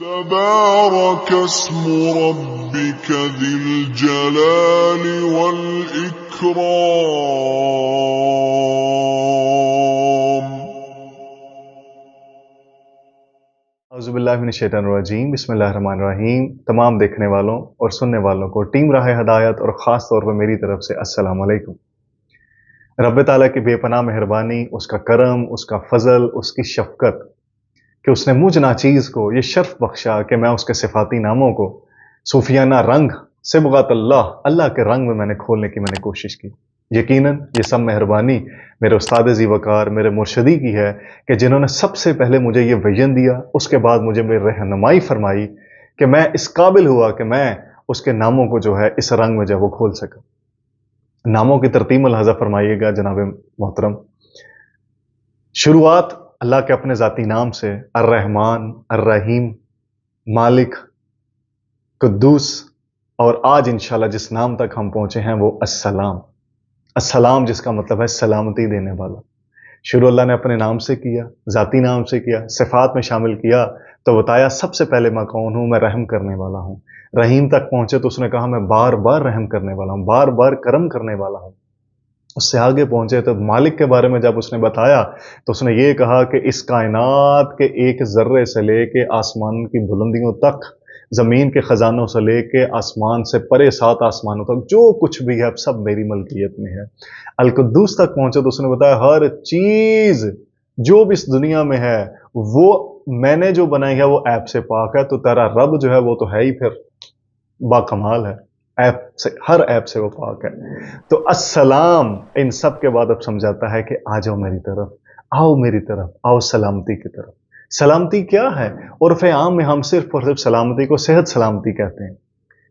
تبارك اسم ربك ذي الجلال والإكرام. اعوذ باللہ من الشیطان الرجیم. بسم اللہ الرحمن الرحیم. تمام دیکھنے والوں اور سننے والوں کو ٹیم راہ ہدایت اور خاص طور پر میری طرف سے السلام علیکم. رب تعالیٰ کی بے پناہ مہربانی، اس کا کرم، اس کا فضل، اس کی شفقت کہ اس نے مجھ ناچیز کو یہ شرف بخشا کہ میں اس کے صفاتی ناموں کو صوفیانہ رنگ صبغۃ اللہ کے رنگ میں نے کھولنے کی کوشش کی. یقیناً یہ سب مہربانی میرے استاد ذی وقار، میرے مرشدی کی ہے کہ جنہوں نے سب سے پہلے مجھے یہ ویژن دیا، اس کے بعد مجھے میری رہنمائی فرمائی کہ میں اس قابل ہوا کہ میں اس کے ناموں کو جو ہے اس رنگ میں جو ہے وہ کھول سکا. ناموں کی ترتیب ملاحظہ فرمائیے گا جناب محترم. شروعات اللہ کے اپنے ذاتی نام سے، الرحمن، الرحیم، مالک، قدوس، اور آج انشاءاللہ جس نام تک ہم پہنچے ہیں وہ السلام. السلام جس کا مطلب ہے سلامتی دینے والا. شروع اللہ نے اپنے نام سے کیا، ذاتی نام سے کیا، صفات میں شامل کیا تو بتایا سب سے پہلے میں کون ہوں؟ میں رحم کرنے والا ہوں. رحیم تک پہنچے تو اس نے کہا میں بار بار رحم کرنے والا ہوں، بار بار کرم کرنے والا ہوں. اس سے آگے پہنچے تو مالک کے بارے میں جب اس نے بتایا تو اس نے یہ کہا کہ اس کائنات کے ایک ذرے سے لے کے آسمان کی بلندیوں تک، زمین کے خزانوں سے لے کے آسمان سے پرے 7 آسمانوں تک جو کچھ بھی ہے سب میری ملکیت میں ہے. القدوس تک پہنچے تو اس نے بتایا ہر چیز جو بھی اس دنیا میں ہے وہ میں نے جو بنائی ہے وہ عیب سے پاک ہے. تو تیرا رب جو ہے وہ تو ہے ہی پھر باکمال ہے، عیب سے، ہر عیب سے وہ پاک ہے. تو السلام ان سب کے بعد اب سمجھاتا ہے کہ آ جاؤ میری طرف، آؤ میری طرف، آؤ سلامتی کی طرف. سلامتی کیا ہے؟ عرف عام میں ہم صرف اور صرف سلامتی کو صحت سلامتی کہتے ہیں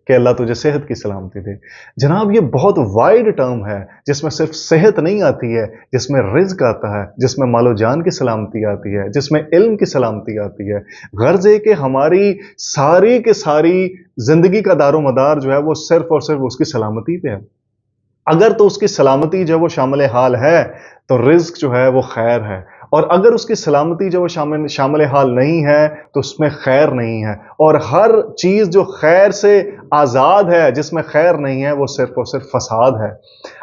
کہ اللہ تجھے صحت کی سلامتی دے. جناب یہ بہت وائڈ ٹرم ہے جس میں صرف صحت نہیں آتی ہے، جس میں رزق آتا ہے، جس میں مال و جان کی سلامتی آتی ہے، جس میں علم کی سلامتی آتی ہے. غرض ہے کہ ہماری ساری کی ساری زندگی کا دار و مدار جو ہے وہ صرف اور صرف اس کی سلامتی پہ ہے. اگر تو اس کی سلامتی جو ہے وہ شامل حال ہے تو رزق جو ہے وہ خیر ہے، اور اگر اس کی سلامتی جو وہ شامل حال نہیں ہے تو اس میں خیر نہیں ہے. اور ہر چیز جو خیر سے آزاد ہے، جس میں خیر نہیں ہے، وہ صرف اور صرف فساد ہے.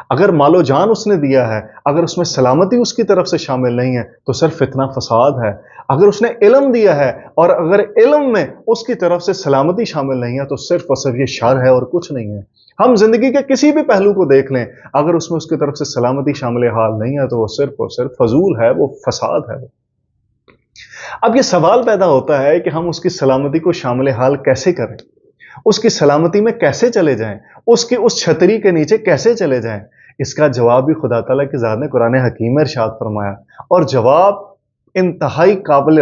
اگر مال و جان اس نے دیا ہے، اگر اس میں سلامتی اس کی طرف سے شامل نہیں ہے تو صرف اتنا فساد ہے. اگر اس نے علم دیا ہے اور اگر علم میں اس کی طرف سے سلامتی شامل نہیں ہے تو صرف اور صرف یہ شر ہے اور کچھ نہیں ہے. ہم زندگی کے کسی بھی پہلو کو دیکھ لیں، اگر اس میں اس کی طرف سے سلامتی شامل حال نہیں ہے تو وہ صرف اور صرف فضول ہے، وہ فساد ہے. اب یہ سوال پیدا ہوتا ہے کہ ہم اس کی سلامتی کو شامل حال کیسے کریں، اس کی سلامتی میں کیسے چلے جائیں، اس کی اس چھتری کے نیچے کیسے چلے جائیں. اس کا جواب بھی خدا تعالیٰ کی ذات نے قرآن حکیم میں ارشاد فرمایا، اور جواب انتہائی قابل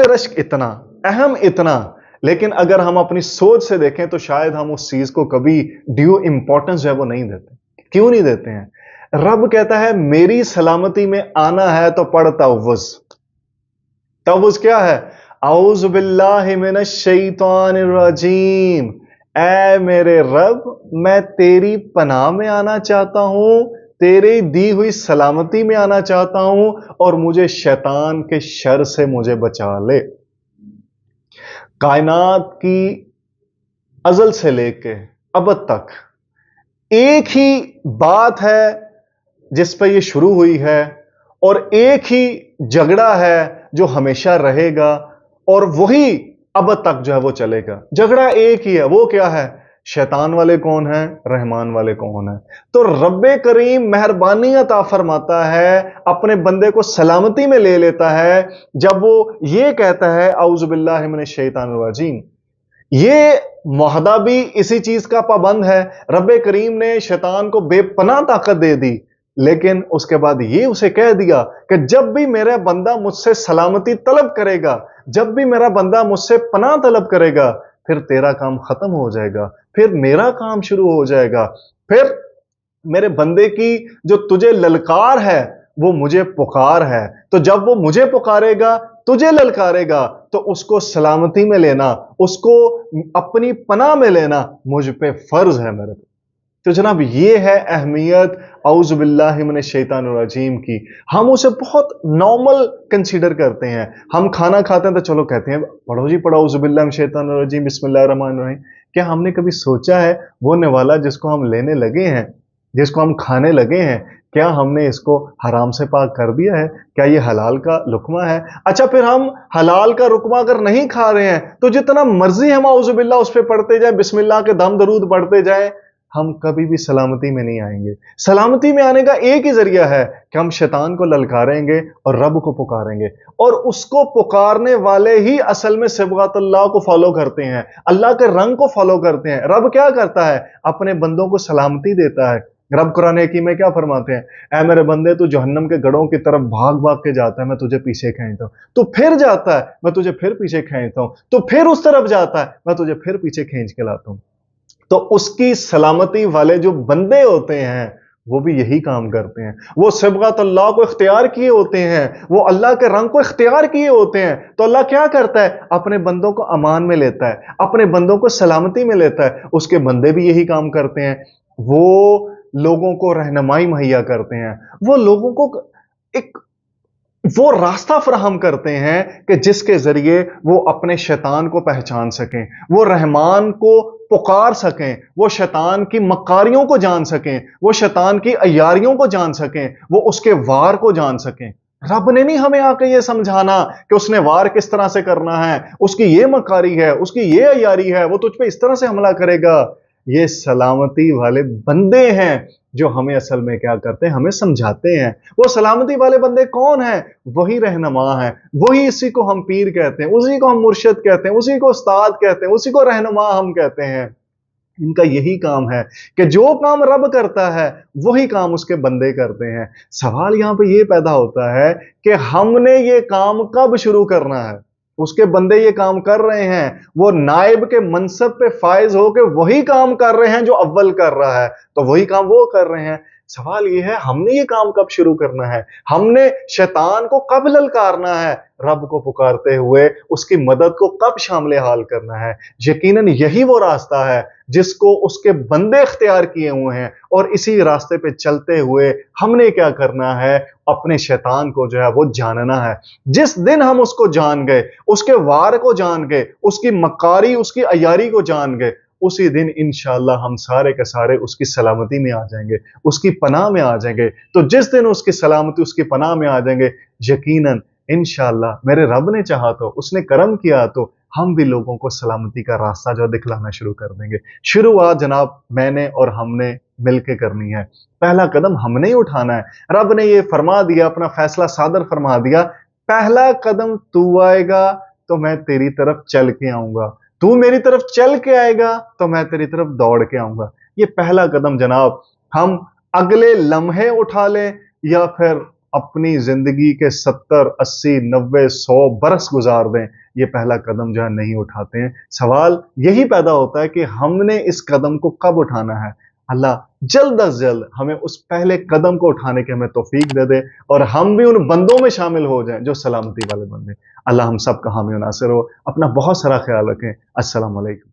رشک اتنا اہم اتنا، لیکن اگر ہم اپنی سوچ سے دیکھیں تو شاید ہم اس چیز کو کبھی ڈیو امپورٹنس جو ہے وہ نہیں دیتے. کیوں نہیں دیتے ہیں؟ رب کہتا ہے میری سلامتی میں آنا ہے تو پڑھ تعوذ. تعوذ کیا ہے؟ اعوذ باللہ من الشیطان الرجیم. اے میرے رب میں تیری پناہ میں آنا چاہتا ہوں، تیری دی ہوئی سلامتی میں آنا چاہتا ہوں، اور مجھے شیطان کے شر سے مجھے بچا لے. کائنات کی ازل سے لے کے ابد تک ایک ہی بات ہے جس پہ یہ شروع ہوئی ہے، اور ایک ہی جھگڑا ہے جو ہمیشہ رہے گا اور وہی ابد تک جو ہے وہ چلے گا. جھگڑا ایک ہی ہے، وہ کیا ہے؟ شیطان والے کون ہیں، رحمان والے کون ہیں. تو رب کریم مہربانی عطا فرماتا ہے، اپنے بندے کو سلامتی میں لے لیتا ہے جب وہ یہ کہتا ہے اعوذ باللہ من الشیطان الرجیم. یہ معاہدہ بھی اسی چیز کا پابند ہے. رب کریم نے شیطان کو بے پناہ طاقت دے دی، لیکن اس کے بعد یہ اسے کہہ دیا کہ جب بھی میرا بندہ مجھ سے سلامتی طلب کرے گا، جب بھی میرا بندہ مجھ سے پناہ طلب کرے گا، پھر تیرا کام ختم ہو جائے گا، پھر میرا کام شروع ہو جائے گا. پھر میرے بندے کی جو تجھے للکار ہے وہ مجھے پکار ہے. تو جب وہ مجھے پکارے گا، تجھے للکارے گا، تو اس کو سلامتی میں لینا، اس کو اپنی پناہ میں لینا مجھ پہ فرض ہے. میرے تو جناب یہ ہے اہمیت اعوذ باللہ من الشیطان الرجیم کی. ہم اسے بہت نارمل کنسیڈر کرتے ہیں. ہم کھانا کھاتے ہیں تو چلو کہتے ہیں پڑھو جی پڑھو اعوذ باللہ من الشیطان الرجیم بسم اللہ الرحمن الرحیم. کیا ہم نے کبھی سوچا ہے وہ نوالا جس کو ہم لینے لگے ہیں، جس کو ہم کھانے لگے ہیں، کیا ہم نے اس کو حرام سے پاک کر دیا ہے؟ کیا یہ حلال کا لقمہ ہے؟ اچھا پھر ہم حلال کا لقمہ اگر نہیں کھا رہے ہیں تو جتنا مرضی ہم اعوذ باللہ اس پہ پڑھتے جائیں، بسم اللہ کے دم درود پڑھتے جائیں، ہم کبھی بھی سلامتی میں نہیں آئیں گے. سلامتی میں آنے کا ایک ہی ذریعہ ہے کہ ہم شیطان کو للکاریں گے اور رب کو پکاریں گے. اور اس کو پکارنے والے ہی اصل میں صبغۃ اللہ کو فالو کرتے ہیں، اللہ کے رنگ کو فالو کرتے ہیں. رب کیا کرتا ہے؟ اپنے بندوں کو سلامتی دیتا ہے. رب قرآن حکیم میں کیا فرماتے ہیں؟ اے میرے بندے تو جہنم کے گڑھوں کی طرف بھاگ بھاگ کے جاتا ہے، میں تجھے پیچھے کھینچتا ہوں. تو پھر جاتا ہے، میں تجھے پھر پیچھے کھینچتا ہوں. تو پھر اس طرف جاتا ہے، میں تجھے پھر پیچھے کھینچ کے لاتا ہوں. تو اس کی سلامتی والے جو بندے ہوتے ہیں وہ بھی یہی کام کرتے ہیں. وہ صبغۃ اللہ کو اختیار کیے ہوتے ہیں، وہ اللہ کے رنگ کو اختیار کیے ہوتے ہیں. تو اللہ کیا کرتا ہے؟ اپنے بندوں کو امان میں لیتا ہے، اپنے بندوں کو سلامتی میں لیتا ہے. اس کے بندے بھی یہی کام کرتے ہیں. وہ لوگوں کو رہنمائی مہیا کرتے ہیں، وہ لوگوں کو ایک وہ راستہ فراہم کرتے ہیں کہ جس کے ذریعے وہ اپنے شیطان کو پہچان سکیں، وہ رحمان کو پکار سکیں، وہ شیطان کی مکاریوں کو جان سکیں، وہ شیطان کی عیاریوں کو جان سکیں، وہ اس کے وار کو جان سکیں. رب نے نہیں ہمیں آ کے یہ سمجھانا کہ اس نے وار کس طرح سے کرنا ہے، اس کی یہ مکاری ہے، اس کی یہ عیاری ہے، وہ تجھ پہ اس طرح سے حملہ کرے گا. یہ سلامتی والے بندے ہیں جو ہمیں اصل میں کیا کرتے ہیں؟ ہمیں سمجھاتے ہیں. وہ سلامتی والے بندے کون ہیں؟ وہی رہنما ہیں، وہی اسی کو ہم پیر کہتے ہیں، اسی کو ہم مرشد کہتے ہیں، اسی کو استاد کہتے ہیں، اسی کو رہنما ہم کہتے ہیں. ان کا یہی کام ہے کہ جو کام رب کرتا ہے وہی کام اس کے بندے کرتے ہیں. سوال یہاں پہ یہ پیدا ہوتا ہے کہ ہم نے یہ کام کب شروع کرنا ہے؟ اس کے بندے یہ کام کر رہے ہیں، وہ نائب کے منصب پہ فائز ہو کے وہی کام کر رہے ہیں جو اول کر رہا ہے، تو وہی کام وہ کر رہے ہیں. سوال یہ ہے ہم نے یہ کام کب شروع کرنا ہے؟ ہم نے شیطان کو کب للکارنا ہے؟ رب کو پکارتے ہوئے اس کی مدد کو کب شامل حال کرنا ہے؟ یقیناً یہی وہ راستہ ہے جس کو اس کے بندے اختیار کیے ہوئے ہیں، اور اسی راستے پہ چلتے ہوئے ہم نے کیا کرنا ہے؟ اپنے شیطان کو جو ہے وہ جاننا ہے. جس دن ہم اس کو جان گئے، اس کے وار کو جان گئے، اس کی مکاری، اس کی عیاری کو جان گئے، اسی دن انشاءاللہ ہم سارے کے سارے اس کی سلامتی میں آ جائیں گے، اس کی پناہ میں آ جائیں گے. تو جس دن اس کی سلامتی، اس کی پناہ میں آ جائیں گے، یقیناً انشاءاللہ میرے رب نے چاہا تو، اس نے کرم کیا تو ہم بھی لوگوں کو سلامتی کا راستہ جو دکھلانا شروع کر دیں گے. شروعات جناب میں نے اور ہم نے مل کے کرنی ہے. پہلا قدم ہم نے ہی اٹھانا ہے. رب نے یہ فرما دیا، اپنا فیصلہ صادر فرما دیا، پہلا قدم تو آئے گا تو میں تیری طرف چل کے آؤں گا، تو میری طرف چل کے آئے گا تو میں تیری طرف دوڑ کے آؤں گا. یہ پہلا قدم جناب ہم اگلے لمحے اٹھا لیں یا پھر اپنی زندگی کے 70 80 90 100 برس گزار دیں، یہ پہلا قدم جو ہے نہیں اٹھاتے ہیں. سوال یہی پیدا ہوتا ہے کہ ہم نے اس قدم کو کب اٹھانا ہے. اللہ جلد از جلد ہمیں اس پہلے قدم کو اٹھانے کے ہمیں توفیق دے دے اور ہم بھی ان بندوں میں شامل ہو جائیں جو سلامتی والے بندے. اللہ ہم سب کا حامی و ناصر ہو. اپنا بہت سارا خیال رکھیں. السلام علیکم.